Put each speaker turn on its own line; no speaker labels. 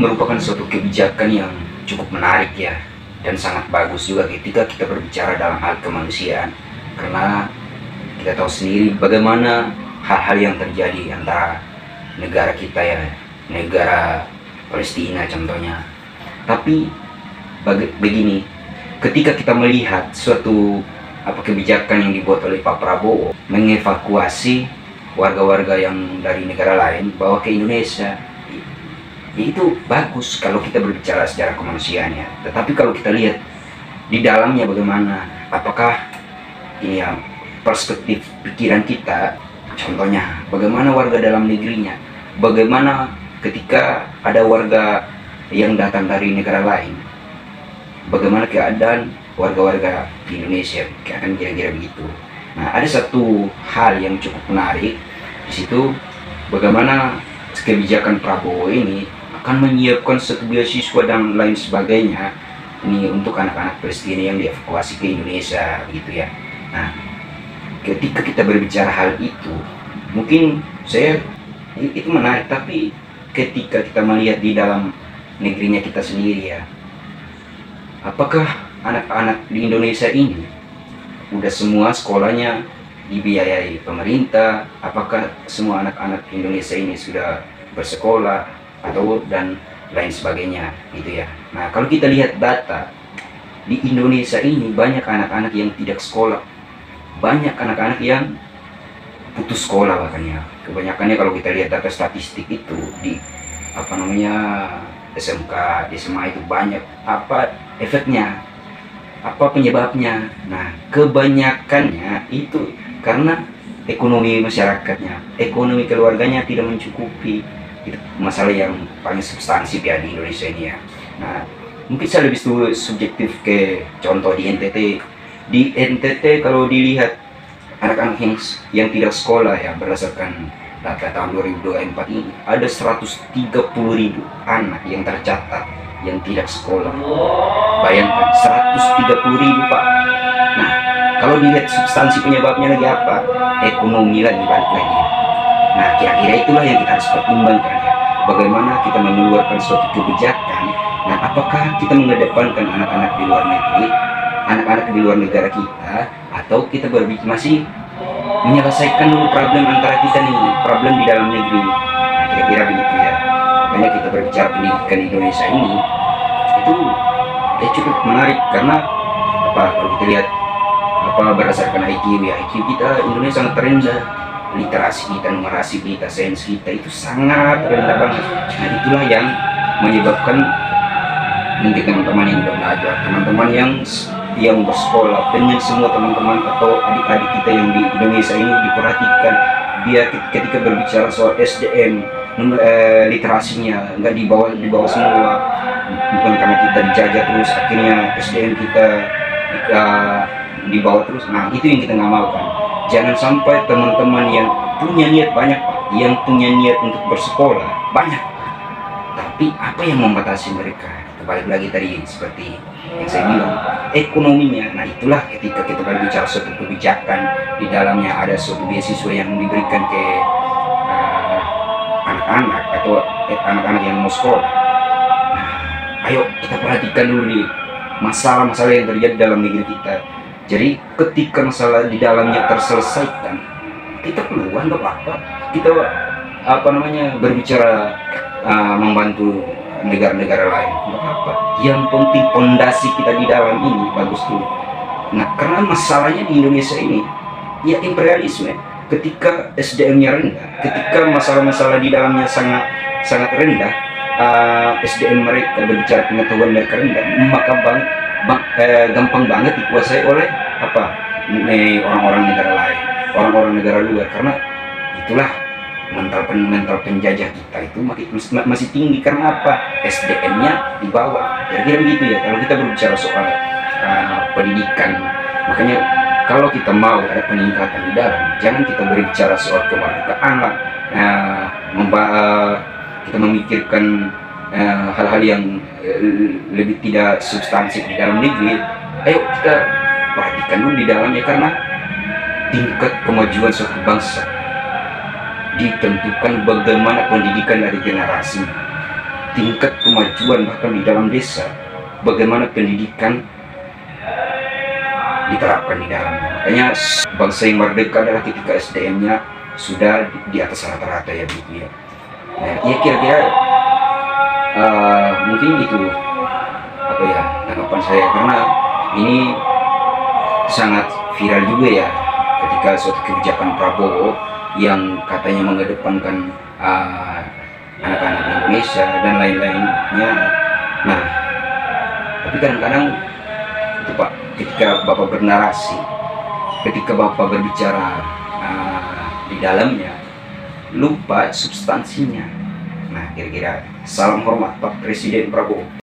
merupakan suatu kebijakan yang cukup menarik ya, dan sangat bagus juga ketika kita berbicara dalam hal kemanusiaan. Karena kita tahu sendiri bagaimana hal-hal yang terjadi antara negara kita ya, negara Palestina contohnya. Tapi begini, ketika kita melihat suatu kebijakan yang dibuat oleh Pak Prabowo mengevakuasi warga-warga yang dari negara lain bawa ke Indonesia, itu bagus kalau kita berbicara secara kemanusiaan ya. Tetapi kalau kita lihat di dalamnya bagaimana, apakah ini ya perspektif pikiran kita, contohnya bagaimana warga dalam negerinya, bagaimana ketika ada warga yang datang dari negara lain, bagaimana keadaan warga-warga di Indonesia, kan kira-kira begitu. Nah, ada satu hal yang cukup menarik di situ, bagaimana kebijakan Prabowo ini akan menyiapkan satu beasiswa dan lain sebagainya ini untuk anak-anak Palestina yang dievakuasi ke Indonesia gitu ya. Nah, ketika kita berbicara hal itu, mungkin itu menarik, tapi ketika kita melihat di dalam negerinya kita sendiri ya, apakah anak-anak di Indonesia ini udah semua sekolahnya dibiayai pemerintah? Apakah semua anak-anak Indonesia ini sudah bersekolah atau dan lain sebagainya gitu ya. Nah, kalau kita lihat data di Indonesia ini, banyak anak-anak yang tidak sekolah, banyak anak-anak yang putus sekolah bahkan ya. Kebanyakannya kalau kita lihat data statistik itu di SMK, SMA itu banyak. Apa efeknya? Apa penyebabnya? Nah, kebanyakannya itu karena ekonomi masyarakatnya, ekonomi keluarganya tidak mencukupi. Itu masalah yang paling substansi ya di Indonesia ini ya. Nah, mungkin saya lebih subjektif ke contoh di NTT. Di NTT kalau dilihat anak-anak yang tidak sekolah ya, berdasarkan data tahun 2024 ini ada 130.000 anak yang tercatat yang tidak sekolah. Bayangkan 130.000 Pak. Nah, kalau dilihat substansi penyebabnya lagi apa? Ekonomi lagi, balik lagi. Nah, kira-kira itulah yang kita harus pertimbangkan ya. Bagaimana kita mengeluarkan suatu kebijakan. Nah, apakah kita mengedepankan anak-anak di luar negeri, anak-anak di luar negara kita, atau kita masih menyelesaikan dulu problem antara kita nih, problem di dalam negeri. Nah, kira-kira begitu ya. Makanya kita berbicara pendidikan di Indonesia ini itu cukup menarik, karena kalau kita lihat berdasarkan IQ ya, IQ kita Indonesia sangat rendah, literasi kita, numerasi kita, sains kita itu sangat rendah banget. Nah, itulah yang menyebabkan mungkin teman-teman yang udah belajar, teman-teman yang bersekolah, dengan semua teman-teman atau adik-adik kita yang di Indonesia ini diperhatikan, biar ketika berbicara soal SDM, literasinya nggak dibawa semua. Bukan karena kita dijajah terus akhirnya SDM kita dibawa terus. Nah, itu yang kita nggak mau kan. Jangan sampai teman-teman yang punya niat banyak Pak, yang punya niat untuk bersekolah banyak, tapi apa yang membatasi mereka? Balik lagi tadi seperti yang saya bilang, ekonominya. Nah, itulah ketika kita berbicara suatu kebijakan, di dalamnya ada suatu beasiswa yang diberikan ke anak-anak atau anak-anak yang mau sekolah. Nah, ayo kita perhatikan dulu nih masalah-masalah yang terjadi dalam negeri kita. Jadi ketika masalah di dalamnya terselesaikan, kita keluar nggak apa-apa. Kita berbicara membantu negara-negara lain, nggak apa-apa. Yang penting pondasi kita di dalam ini bagus dulu. Nah, karena masalahnya di Indonesia ini ya imperialisme. Ketika SDM-nya rendah, ketika masalah-masalah di dalamnya sangat rendah, SDM mereka, berbicara pengetahuan mereka rendah, maka gampang banget dikuasai oleh orang-orang negara lain, orang-orang negara luar. Karena itulah mental penjajah kita itu masih tinggi. Karena apa? SDM-nya di bawah. Kira-kira begitu ya kalau kita berbicara soal pendidikan. Makanya kalau kita mau ada peningkatan di dalam, jangan kita berbicara soal kemerdekaan lah. Kita memikirkan hal-hal yang lebih tidak substansi di dalam negeri. Ayo kita perhatikan dulu di dalamnya, karena tingkat kemajuan suatu bangsa ditentukan bagaimana pendidikan dari generasi. tingkat kemajuan bahkan di dalam desa, bagaimana pendidikan diterapkan di dalamnya. Makanya bangsa yang merdeka adalah ketika SDM-nya sudah di atas rata-rata ya begitu ya. Nah, ya kira-kira mungkin itu apa ya tanggapan saya, karena ini sangat viral juga ya ketika suatu kebijakan Prabowo yang katanya mengedepankan anak-anak Indonesia dan lain-lainnya. Nah, tapi kadang-kadang itu Pak, ketika Bapak bernarasi, ketika Bapak berbicara di dalamnya, lupa substansinya. Nah, kira-kira salam hormat Pak Presiden Prabowo.